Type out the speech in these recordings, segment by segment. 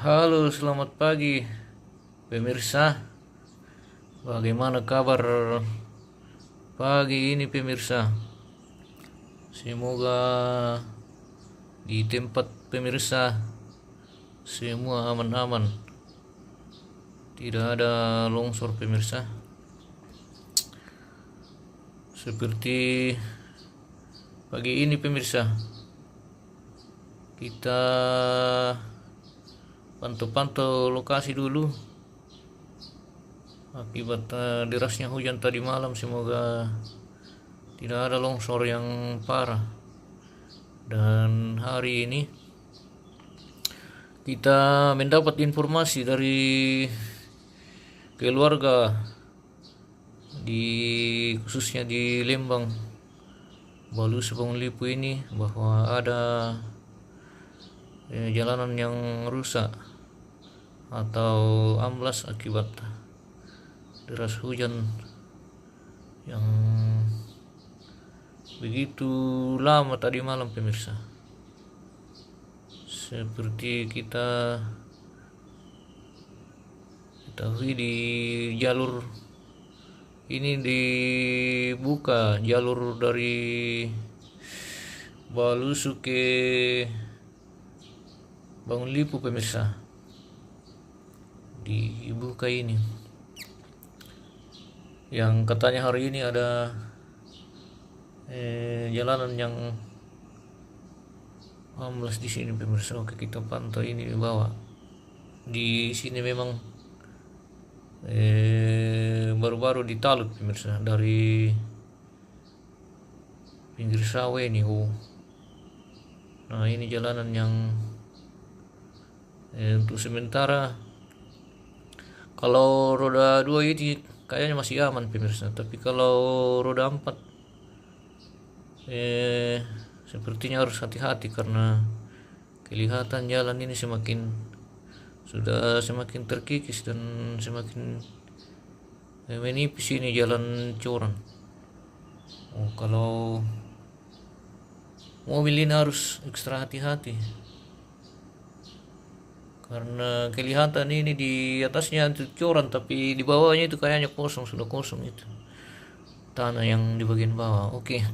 Halo, selamat pagi pemirsa. Bagaimana kabar pagi ini pemirsa? Semoga di tempat pemirsa semua aman-aman. Tidak ada longsor pemirsa. Seperti pagi ini pemirsa, kita pantau-pantau lokasi dulu akibat derasnya hujan tadi malam. Semoga tidak ada longsor yang parah. Dan hari ini kita mendapat informasi dari keluarga khususnya di Lembang Balus Lipu ini, bahwa ada jalanan yang rusak atau amblas akibat deras hujan yang begitu lama tadi malam pemirsa. Seperti kita ketahui, di jalur ini dibuka jalur dari Balusu ke Bangun Lipu pemirsa, dibuka ini, yang katanya hari ini ada jalanan yang amblas di sini pemirsa. Oke, kita pantau ini di bawah. Di sini memang baru-baru ditalut pemirsa dari pinggir sawah ini. Nah, ini jalanan yang untuk sementara kalau roda 2 ini kayaknya masih aman pemirsa, tapi kalau roda 4 sepertinya harus hati-hati karena kelihatan jalan ini sudah semakin terkikis dan semakin menipis ini jalan curam. Kalau mobil ini harus ekstra hati-hati karena kelihatan ini di atasnya itu curam, tapi di bawahnya itu kayaknya kosong, sudah kosong itu tanah yang di bagian bawah. Oke.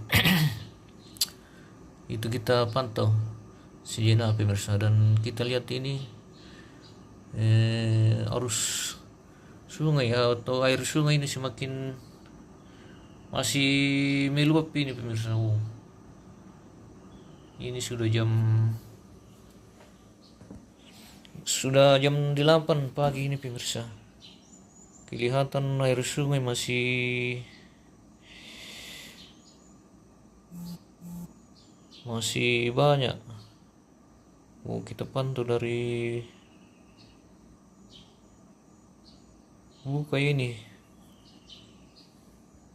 Itu kita pantau sejenak pemirsa, dan kita lihat ini arus sungai atau air sungai ini masih meluap ini pemirsa. Ini sudah jam 8 pagi ini pemirsa. Kelihatan air sungai masih banyak. Kita pantau dari buka ini.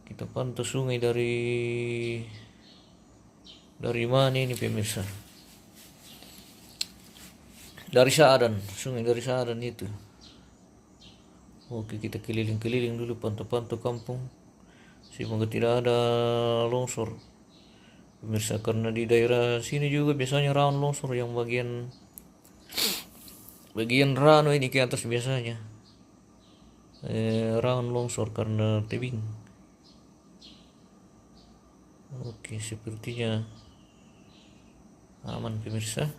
Kita pantau sungai dari mana ini pemirsa? Dari Saadan, sungai dari Saadan itu. Oke, kita keliling-keliling dulu, pantau-pantau kampung. Semoga tidak ada longsor pemirsa, karena di daerah sini juga biasanya rawan longsor, yang bagian rano ini ke atas biasanya rawan longsor karena tebing. Oke, sepertinya aman pemirsa.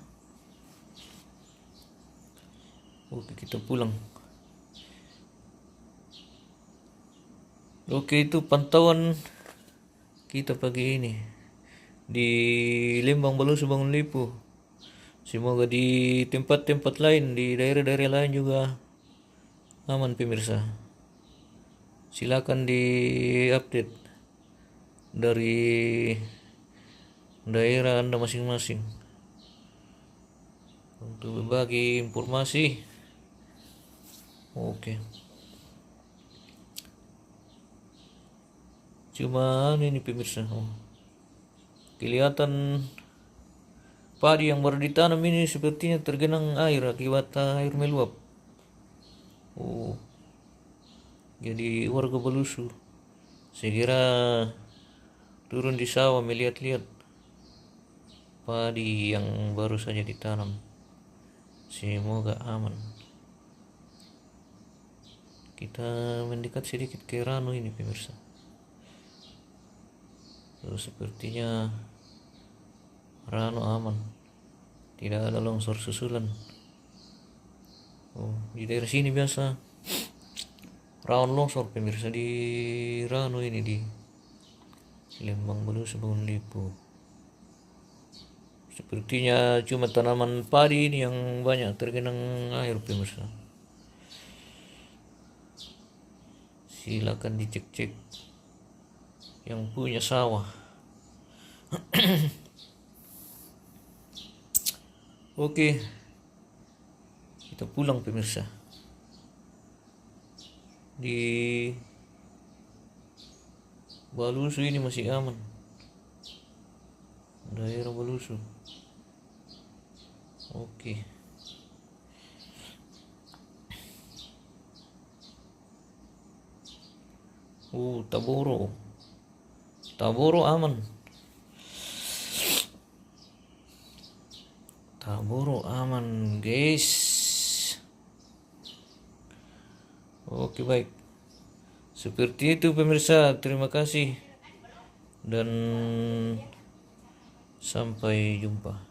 Oke, kita pulang. Oke, itu pantauan kita pagi ini di Lembang Balus Bangun Lipu. Semoga di tempat-tempat lain, di daerah-daerah lain juga aman pemirsa. Silakan di-update dari daerah Anda masing-masing untuk berbagi informasi. Oke. Cuman ini pemirsa, kelihatan padi yang baru ditanam ini sepertinya tergenang air akibat air meluap. Jadi warga Balusu segera turun di sawah melihat-lihat padi yang baru saja ditanam. Semoga aman. Kita mendekat sedikit ke Ranu ini pemirsa. Sepertinya Ranu aman, tidak ada longsor susulan. Di daerah sini biasa rawan longsor pemirsa, di Ranu ini, di Lembang Balus Bangun Lipo. Sepertinya cuma tanaman padi ini yang banyak tergenang air pemirsa. Silakan dicek-cek yang punya sawah. Oke, kita pulang pemirsa. Di Balusu ini masih aman, daerah Balusu. Oke. Taboro aman. Taboro aman guys. Oke, baik. Seperti itu pemirsa, terima kasih dan sampai jumpa.